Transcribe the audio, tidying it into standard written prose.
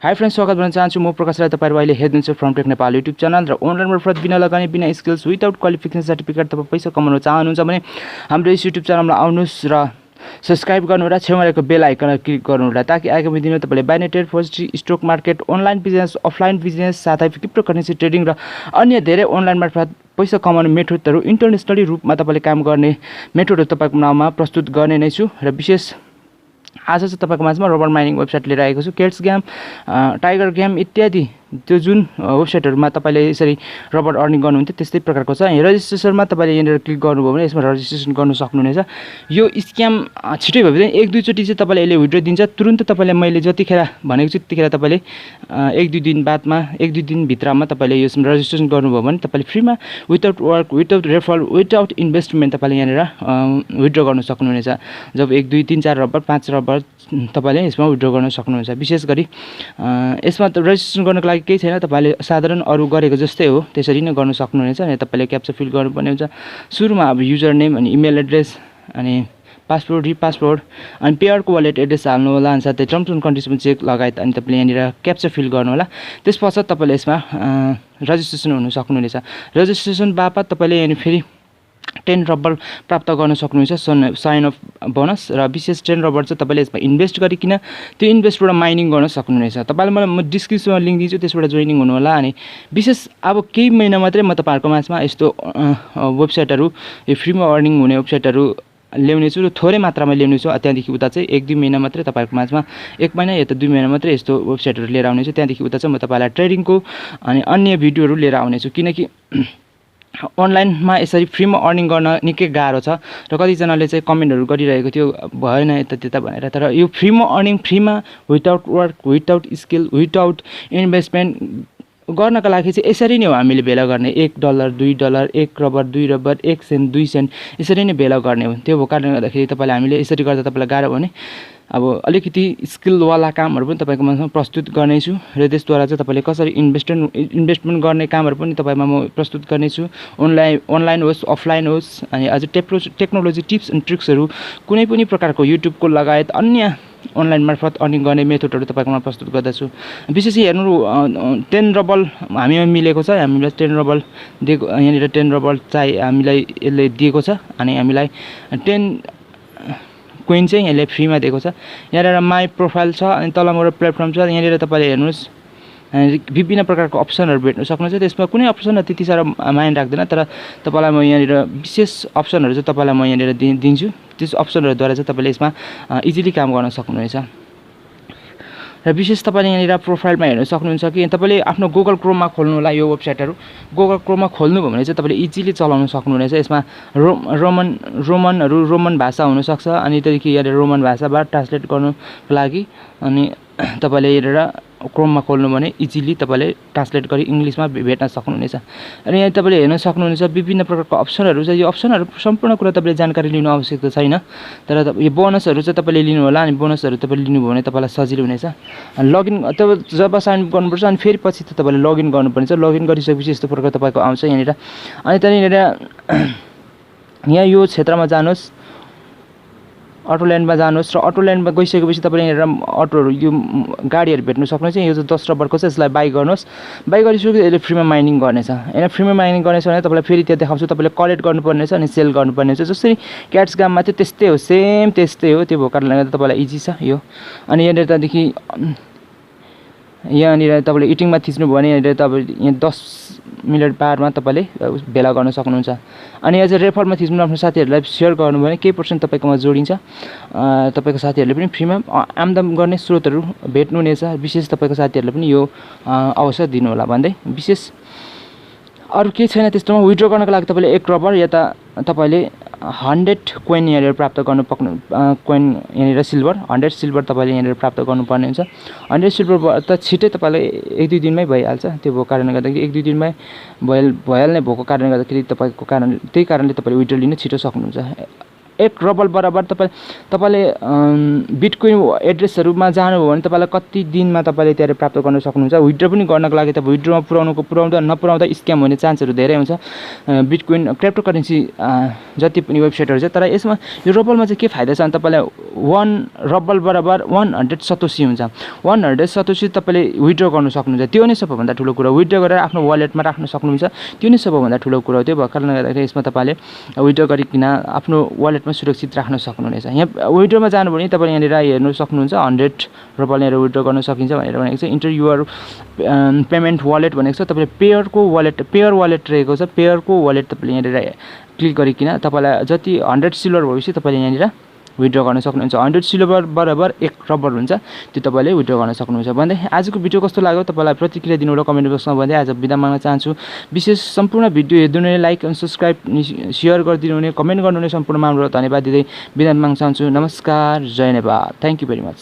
High friends, स्वागत गर्न चाहन्छु। म प्रकाश राई। तपाईहरु अहिले हेर्नुहुन्छ फ्रमटेक नेपाल युट्युब च्यानल र अनलाइन मार्फत बिना लगानी बिना स्किल्स विदाउट क्वालिफिकेसन सर्टिफिकेट तपाईं पैसा कमाउन चाहनुहुन्छ भने हाम्रो यस युट्युब च्यानलमा आउनुहोस् र सब्स्क्राइब गर्नु र छेउमा रहेको बेल आइकनमा क्लिक गर्नु होला ताकि आगामी दिनमा तपाईले binary trade, forex, stock market, online business, offline business, साथै क्रिप्टोकरेन्सी ट्रेडिङ र अन्य धेरै अनलाइन मार्फत पैसा कमाउने मेथडहरु इन्टरनेशनली रूपमा तपाईले काम गर्ने मेथडहरु तपाईको नाममा प्रस्तुत गर्ने नै छु। र विशेष आज चाहिँ तपाईको माझमा रबर माइनिङ वेबसाइट लिएर आएको छु। केट्स गेम, टाइगर गेम इत्यादि त्यो जुन वेबसाइटहरुमा तपाईले यसरी रबर अर्निङ गर्नुहुन्थ्यो त्यस्तै प्रकारको छ। यहाँ रजिस्ट्रेसनमा तपाईले यहाँनिर क्लिक गर्नुभयो भने यसमा रजिस्ट्रेसन गर्न सक्नुहुनेछ। यो स्क्याम छिटै भयो भने एक दुई चोटी चाहिँ तपाईले यसले विड्रो दिन्छ। तुरुन्त तपाईले मैले जतिखेर भनेको छु त्यतिखेर तपाईले एक दुई दिन बादमा एक दुई दिन भित्रमा तपाईले यसमा रजिस्ट्रेसन गर्नुभयो भने तपाईले फ्रीमा without work, without referral, without investment तपाईले यहाँनिर विड्रो गर्न सक्नुहुनेछ। जब 1 2 3 4 रबर 5 रबर तपाईले यसमा विड्रो गर्न सक्नुहुन्छ। विशेष गरी यसमा रजिस्ट्रेसन गर्नको लागि केही छैन, तपाईले साधारण अरु गरेको जस्तै हो त्यसरी नै गर्न सक्नुहुनेछ। अनि तपाईले क्याप्चा फिल गर्नुपर्ने हुन्छ। सुरुमा अब युजर नेम अनि इमेल एड्रेस अनि पासवर्ड, रिपासवर्ड अनि पेयरको वालेट एड्रेस हाल्नु होला। अनि साथै टर्म्स एन्ड कन्डिसन चेक लगायत अनि तपाईले यहाँनिर क्याप्चा फिल गर्नु होला। त्यसपछि तपाईले यसमा रजिस्ट्रेसन हुन सक्नुहुनेछ। रजिस्ट्रेसन बापत तपाईले यहाँ फेरि 10 रबर प्राप्त गर्न सक्नुहुन्छ साइन अफ बोनस। र विशेष 10 रबर चाहिँ तपाईले यसमा इन्भेस्ट गरिकिन त्यो इन्भेस्टबाट माइनिङ गर्न सक्नुहुनेछ। तपाईले मलाई म डिस्क्रिप्सनमा लिंक दिन्छु, त्यसबाट जोइनिङ हुनु होला। अनि विशेष अब केही महिना मात्रै म तपाईहरुको माझमा यस्तो वेबसाइटहरु, यो फ्रीमा अर्निङ हुने वेबसाइटहरु ल्याउने छु र थोरै मात्रामा ल्याउने छु। त्यहाँदेखि उता चाहिँ 1 2 महिना मात्रै तपाईहरुको माझमा 1 महिना या त 2 महिना मात्रै यस्तो वेबसाइटहरु लिएर आउने छु। त्यहाँदेखि उता चाहिँ म तपाईलाई ट्रेडिङको अनि अन्य भिडियोहरु लिएर आउने छु। किनकि अनलाइनमा यसरी फ्रीमा अर्निङ गर्न निकै गाह्रो छ र कतिजनाले चाहिँ कमेन्टहरु गरिरहेको थियो भएन यता त्यता भनेर। तर यो फ्रीमा अर्निङ, फ्रीमा without work, without skill, without investment गर्नका लागि चाहिँ यसरी नै हो हामीले भेला गर्ने। $1 $2 1 रबर 2 रबर 1 सेन्ट 2 सेन्ट यसरी नै भेला गर्ने हो। त्यो कारणले गर्दाखेरि तपाईले हामीले यसरी गर्दा तपाईलाई गाह्रो भने अब अलिकति स्किलवाला कामहरु पनि तपाईको माझमा प्रस्तुत गर्ने छु र त्यसद्वारा चाहिँ तपाईले कसरी इन्भेस्टमेन्ट गर्ने कामहरु पनि तपाईमा म प्रस्तुत गर्ने छु। अनलाइन होस्, अफलाइन होस् अनि अझ टेक्नोलोजी टिप्स एन्ड ट्रिक्सहरु कुनै पनि प्रकारको युट्युबको लगायत अन्य अनलाइन मार्फत अर्निङ गर्ने मेथडहरु तपाईकोमा प्रस्तुत गर्दछु। विशेष हेर्नु 10 रबल हामीमा मिलेको छ। हामीलाई 10 रबल दिएको, यहाँनिर 10 रबल चाहिँ हामीलाई यसले दिएको छ अनि हामीलाई 10 कोइन चाहिँ यसले फ्रीमा दिएको छ। यहाँनिर माई प्रोफाइल छ अनि तलमा प्लेटफर्म छ। यहाँनिर तपाईले हेर्नुस् विभिन्न प्रकारको अप्सनहरु भेट्न सक्नुहुन्छ। त्यसमा कुनै अप्सन त्यति साह्रो माइन राख्दैन, तर तपाईलाई म यहाँनिर विशेष अप्सनहरु चाहिँ तपाईलाई म यहाँनिर दिन्छु। त्यस अप्सनहरुद्वारा चाहिँ तपाईले यसमा इजिली काम गर्न सक्नुहुनेछ। र विशेष तपाईले यहाँनिर प्रोफाइलमा हेर्न सक्नुहुन्छ कि तपाईले आफ्नो गुगल क्रोममा खोल्नु होला। यो वेबसाइटहरु गुगल क्रोममा खोल्नु भयो भने चाहिँ तपाईले इजिली चलाउन सक्नुहुनेछ। यसमा रोमन भाषा हुन सक्छ अनि त्यसपछि यहाँ रोमन भाषाबाट ट्रान्सलेट गर्नको लागि अनि तपाईले हेरेर क्रोममा खोल्नु भने इजिली तपाईले ट्रान्सलेट गरी इंग्लिशमा भेट्न सक्नुहुनेछ। अनि यहाँ तपाईले हेर्न सक्नुहुनेछ विभिन्न प्रकारको अप्सनहरु छ। यो अप्सनहरु सम्पूर्ण कुरा तपाईले जानकारी लिनु आवश्यक त छैन, तर यो बोनसहरु चाहिँ तपाईले लिनु होला। अनि बोनसहरु तपाईले लिनु भयो भने तपाईलाई सजिलो हुनेछ। लगइन जब साइन अप गर्नुपर्छ अनि फेरि पछि त तपाईले लगइन गर्नुपर्ने छ। लगइन गरिसकेपछि यस्तो प्रकार तपाईको आउँछ यहाँनिर। अनि त्यहाँनिर यहाँ यो क्षेत्रमा जानुहोस्, अटो ल्यान्डमा जानुहोस् र अटो ल्यान्डमा गइसकेपछि तपाईले यहाँनिर अटोहरु यो गाडीहरु भेट्न सक्नुहुन्छ। यो चाहिँ 10 रबरको छ, यसलाई बाइ गर्नुहोस्। बाइ गरिसकेपछि यसले फ्रीमा माइनिङ गर्नेछ। हैन फ्रीमा माइनिङ गर्नेछ भने तपाईलाई फेरि त्यहाँ देखाउँछु। तपाईले कलेक्ट गर्नुपर्ने छ अनि सेल गर्नुपर्ने छ। जसरी क्याट्स गेममा थियो त्यस्तै हो, सेम त्यस्तै हो। त्यो भएको कारणले गर्दा तपाईलाई इजी छ यो। अनि यहाँनिर त्यहाँदेखि यहाँनिर तपाईले इटिङमा थिच्नु भयो भने यहाँनिर तपाईले यहाँ 10 मिनेट बारमा तपाईले भेला गर्न सक्नुहुन्छ। अनि अझ रेफरमा थिच्नु आफ्नो साथीहरुलाई शेयर गर्नु भने केही पर्सेन्ट तपाईकोमा जोडिन्छ। तपाईको साथीहरुले पनि फ्रीमा आमदाम गर्ने स्रोतहरु भेट्नुहुनेछ। विशेष तपाईको साथीहरुले पनि यो अवसर दिनु होला भन्दै विशेष अरु के छैन। त्यस्तोमा विड्रो गर्नको लागि तपाईले 1 रबर या त तपाईले 100 कोइन यहाँनिर प्राप्त गर्नु सक्नु। कोइन यहाँनिर सिल्भर 100 सिल्भर तपाईले यहाँनिर प्राप्त गर्नुपर्ने हुन्छ। 100 सिल्भर त छिटै तपाईले 1 2 दिनमै भइहाल्छ। त्यो भएको कारणले गर्दाखेरि 1 2 दिनमै भइहाल्ने भएको कारणले गर्दाखेरि तपाईको त्यही कारणले तपाईले विड्रो लिन छिटो सक्नुहुन्छ। 1 रबल बराबर तपाईले बिटकोइन एड्रेसहरुमा जानुभयो भने तपाईलाई कति दिनमा तपाईले त्यसले प्राप्त गर्न सक्नुहुन्छ। विथड्र पनि गर्नको लागि तपाईँ विथड्रमा पुर्याउँदा नपुर्याउँदा स्क्याम हुने चान्सहरु धेरै हुन्छ बिटकोइन क्रिप्टोकरेन्सी जति पनि वेबसाइटहरु छ। तर यसमा यो रबलमा चाहिँ के फाइदा छ भने तपाईलाई 1 रबल बराबर 100 सतोसी हुन्छ। 100 सतोसी तपाईले विथड्र गर्न सक्नुहुन्छ। त्यो नै सबैभन्दा ठूलो कुरा। विथड्र गरेर आफ्नो वालेटमा राख्न सक्नुहुन्छ। त्यो नै सबैभन्दा ठूलो कुरा हो। त्यो भएको कारणले गर्दाखेरि यसमा तपाईले विथड्र गरिकिन आफ्नो वालेटमा सुरक्षित राख्न सक्नुहुनेछ। यहाँ विथड्रमा जानु भने तपाईले यहाँनिर हेर्न सक्नुहुन्छ 100 रबल यहाँ विथड्र गर्न सकिन्छ भनेर भनेको छ। इन्टर युर पेमेन्ट वालेट भनेको छ। तपाईले पेयर वालेट रहेको छ। पेयरको वालेट तपाईले यहाँनिर क्लिक गरिकिन तपाईलाई जति 100 सिल्भर भएपछि तपाईले यहाँनिर विथड्र गर्न सक्नुहुन्छ। 100 सिल्भर बराबर 1 रबल हुन्छ। त्यो तपाईले विथड्र गर्न सक्नुहुन्छ। भन्दै आजको भिडियो कस्तो लाग्यो तपाईलाई प्रतिक्रिया दिनु होला कमेन्ट बक्समा भन्दै आज बिदा माग्न चाहन्छु। विशेष सम्पूर्ण भिडियो हेर्दिनु हुने लाइक एन्ड सब्स्क्राइब शेयर गरिदिनु हुने कमेन्ट गर्नु हुने सम्पूर्णमा हाम्रो धन्यवाद दिँदै बिदा माग्न चाहन्छु। नमस्कार, जय Nepal. Thank you very much.